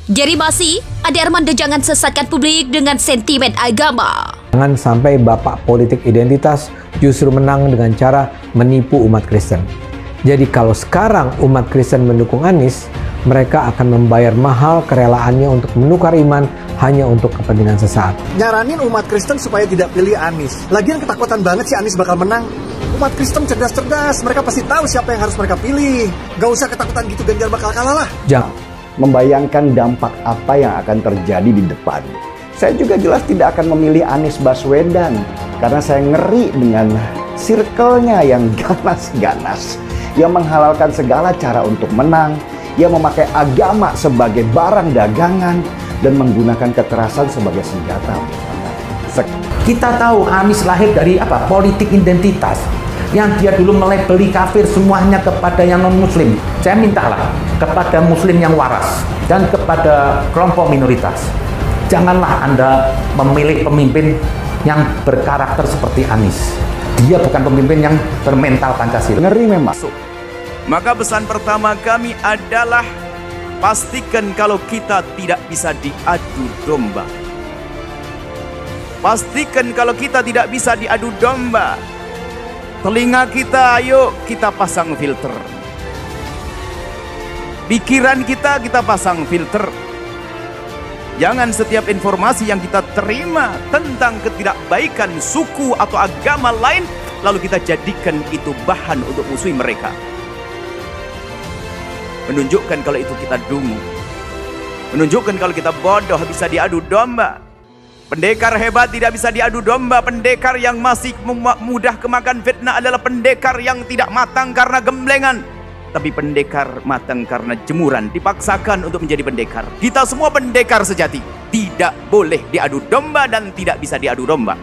Gary Masih, Ade Armando jangan sesatkan publik dengan sentimen agama. Jangan sampai bapak politik identitas justru menang dengan cara menipu umat Kristen. Jadi kalau sekarang umat Kristen mendukung Anies, mereka akan membayar mahal kerelaannya untuk menukar iman hanya untuk kepentingan sesaat. Nyaranin umat Kristen supaya tidak pilih Anies. Lagian ketakutan banget sih Anies bakal menang. Umat Kristen cerdas-cerdas, mereka pasti tahu siapa yang harus mereka pilih. Gak usah ketakutan gitu, Ganjar bakal kalah lah. Jangan membayangkan dampak apa yang akan terjadi di depan. Saya juga jelas tidak akan memilih Anies Baswedan karena saya ngeri dengan circle-nya yang ganas-ganas, yang menghalalkan segala cara untuk menang, yang memakai agama sebagai barang dagangan dan menggunakan kekerasan sebagai senjata. Kita tahu Anies lahir dari apa? Politik identitas. Yang dia dulu melabeli kafir semuanya kepada yang non-muslim. Saya mintalah kepada muslim yang waras dan kepada kelompok minoritas, janganlah Anda memilih pemimpin yang berkarakter seperti Anies. Dia bukan pemimpin yang bermental Pancasila. Ngeri memang. Maka pesan pertama kami adalah pastikan kalau kita tidak bisa diadu domba. Pastikan kalau kita tidak bisa diadu domba. Telinga kita, ayo kita pasang filter. Pikiran kita pasang filter. Jangan setiap informasi yang kita terima tentang ketidakbaikan suku atau agama lain, lalu kita jadikan itu bahan untuk musuhi mereka. Menunjukkan kalau itu kita dungu. Menunjukkan kalau kita bodoh bisa diadu domba. Pendekar hebat tidak bisa diadu domba. Pendekar yang masih mudah kemakan fitnah adalah pendekar yang tidak matang karena gemblengan, tapi pendekar matang karena jemuran, dipaksakan untuk menjadi pendekar. Kita semua pendekar sejati, tidak boleh diadu domba dan tidak bisa diadu domba.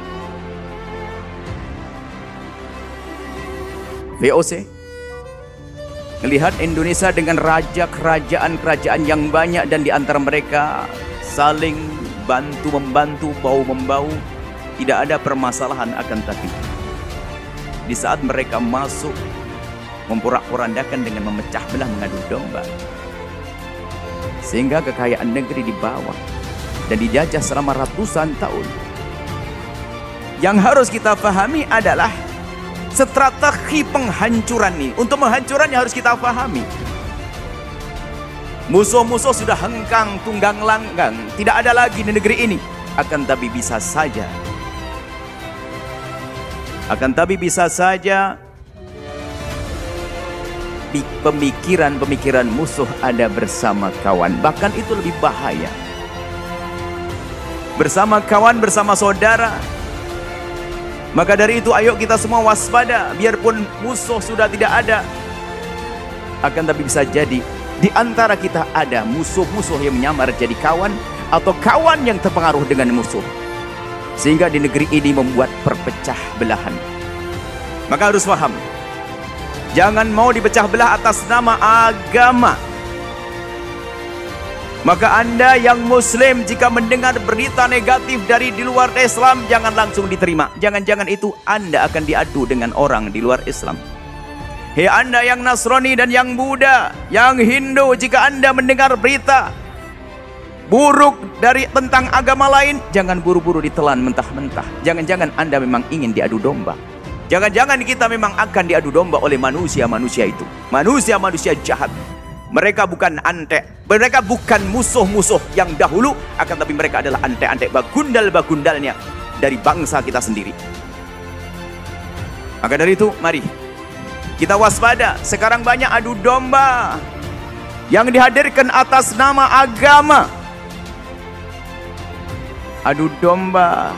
VOC melihat Indonesia dengan kerajaan-kerajaan yang banyak, dan di antara mereka saling bantu-membantu, bau-membau, tidak ada permasalahan. Akan tapi di saat mereka masuk memporak-porandakan dengan memecah belah, mengadu domba, sehingga kekayaan negeri di bawah dan dijajah selama ratusan tahun. Yang harus kita pahami adalah strategi penghancuran ini. Untuk menghancurannya harus kita pahami. Musuh-musuh sudah hengkang tunggang langgang, tidak ada lagi di negeri ini. Akan tapi bisa saja pemikiran musuh ada bersama kawan. Bahkan itu lebih bahaya. Bersama kawan, bersama saudara. Maka dari itu ayo kita semua waspada. Biarpun musuh sudah tidak ada, akan tapi bisa jadi di antara kita ada musuh-musuh yang menyamar jadi kawan, atau kawan yang terpengaruh dengan musuh, sehingga di negeri ini membuat perpecah belahan. Maka harus paham, jangan mau dipecah belah atas nama agama. Maka Anda yang muslim, jika mendengar berita negatif dari di luar Islam, jangan langsung diterima. Jangan-jangan itu Anda akan diadu dengan orang di luar Islam. Hei Anda yang Nasrani dan yang Buddha, yang Hindu, jika Anda mendengar berita buruk tentang agama lain, jangan buru-buru ditelan mentah-mentah. Jangan-jangan Anda memang ingin diadu domba. Jangan-jangan kita memang akan diadu domba oleh manusia-manusia itu. Manusia-manusia jahat. Mereka bukan antek, mereka bukan musuh-musuh yang dahulu, akan tapi mereka adalah antek-antek, bagundal-bagundalnya dari bangsa kita sendiri. Maka dari itu, mari kita waspada. Sekarang banyak adu domba yang dihadirkan atas nama agama. Adu domba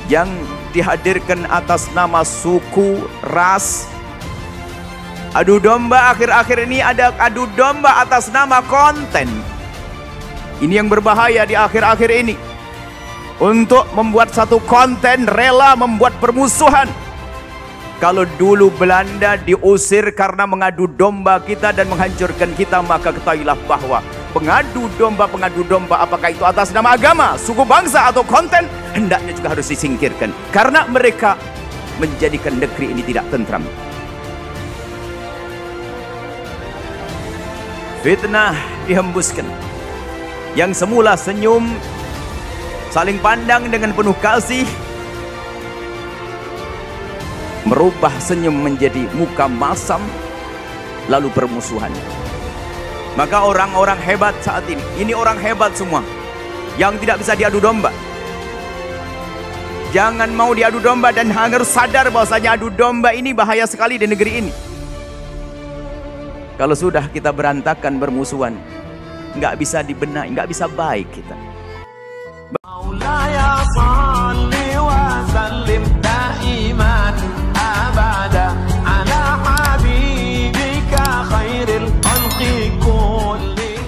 yang dihadirkan atas nama suku, ras. Adu domba akhir-akhir ini ada adu domba atas nama konten. Ini yang berbahaya di akhir-akhir ini. Untuk membuat satu konten rela membuat permusuhan. Kalau dulu Belanda diusir karena mengadu domba kita dan menghancurkan kita, maka ketahuilah bahwa pengadu domba apakah itu atas nama agama, suku bangsa atau konten, hendaknya juga harus disingkirkan. Karena mereka menjadikan negeri ini tidak tentram. Fitnah dihembuskan. Yang semula senyum, saling pandang dengan penuh kasih, merubah senyum menjadi muka masam, lalu permusuhan. Maka orang-orang hebat saat ini orang hebat semua, yang tidak bisa diadu domba. Jangan mau diadu domba dan harus sadar bahwasanya adu domba ini bahaya sekali di negeri ini. Kalau sudah kita berantakan bermusuhan, nggak bisa dibenahi, nggak bisa baik kita. Maulaya salli wa sallim daiman abada ala habibika khairil khalqi kulli.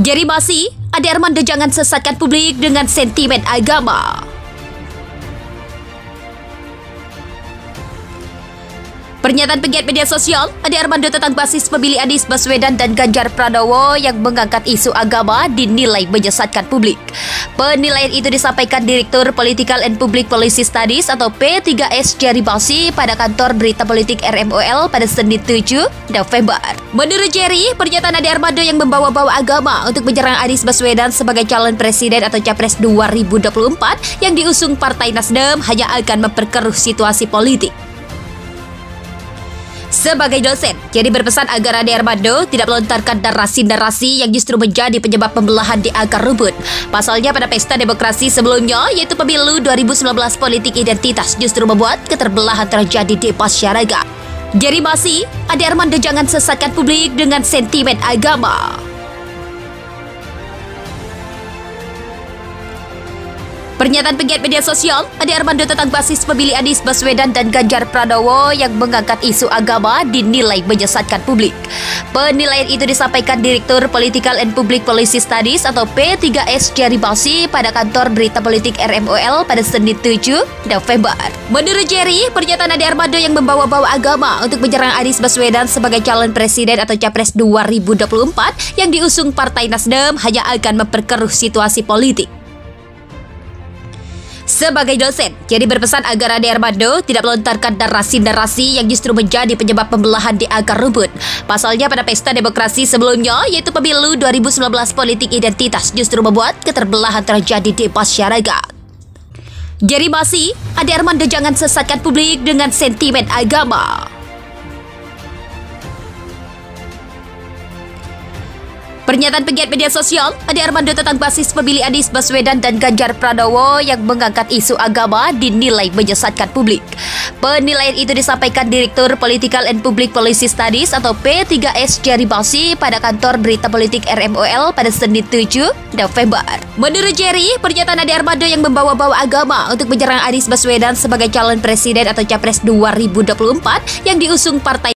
Jadi masih, Ade Armando jangan sesatkan publik dengan sentimen agama. Pernyataan pegiat media sosial Ade Armando tentang basis pemilih Anies Baswedan dan Ganjar Pranowo yang mengangkat isu agama dinilai menyesatkan publik. Penilaian itu disampaikan Direktur Political and Public Policy Studies atau P3S Jerry Basi pada kantor berita politik RMOL pada Senin 7 November. Menurut Jerry, pernyataan Ade Armando yang membawa-bawa agama untuk menyerang Anies Baswedan sebagai calon presiden atau capres 2024 yang diusung Partai Nasdem hanya akan memperkeruh situasi politik. Sebagai dosen, Jerry berpesan agar Ade Armando tidak melontarkan narasi-narasi yang justru menjadi penyebab pembelahan di akar rumput. Pasalnya pada pesta demokrasi sebelumnya, yaitu pemilu 2019, politik identitas justru membuat keterbelahan terjadi di masyarakat. Jerry masih, Ade Armando jangan sesatkan publik dengan sentimen agama. Pernyataan pegiat media sosial Ade Armando tentang basis pemilih Anies Baswedan dan Ganjar Pranowo yang mengangkat isu agama dinilai menyesatkan publik. Penilaian itu disampaikan Direktur Political and Public Policy Studies atau P3S Jerry Basi pada kantor berita politik RMOL pada Senin 7 November. Menurut Jerry, pernyataan Ade Armando yang membawa-bawa agama untuk menyerang Anies Baswedan sebagai calon presiden atau capres 2024 yang diusung Partai Nasdem hanya akan memperkeruh situasi politik. Sebagai dosen, Jerry berpesan agar Ade Armando tidak melontarkan narasi-narasi yang justru menjadi penyebab pembelahan di akar rumput. Pasalnya pada pesta demokrasi sebelumnya, yaitu pemilu 2019, politik identitas justru membuat keterbelahan terjadi di masyarakat. Jerry masih, Ade Armando jangan sesatkan publik dengan sentimen agama. Pernyataan pegiat media sosial Ade Armando tentang basis pemilih Anies Baswedan dan Ganjar Pranowo yang mengangkat isu agama dinilai menyesatkan publik. Penilaian itu disampaikan Direktur Political and Public Policy Studies atau P3S Jerry Basi pada kantor berita politik RMOL pada Senin 7 November. Menurut Jerry, pernyataan Ade Armando yang membawa-bawa agama untuk menyerang Anies Baswedan sebagai calon presiden atau capres 2024 yang diusung Partai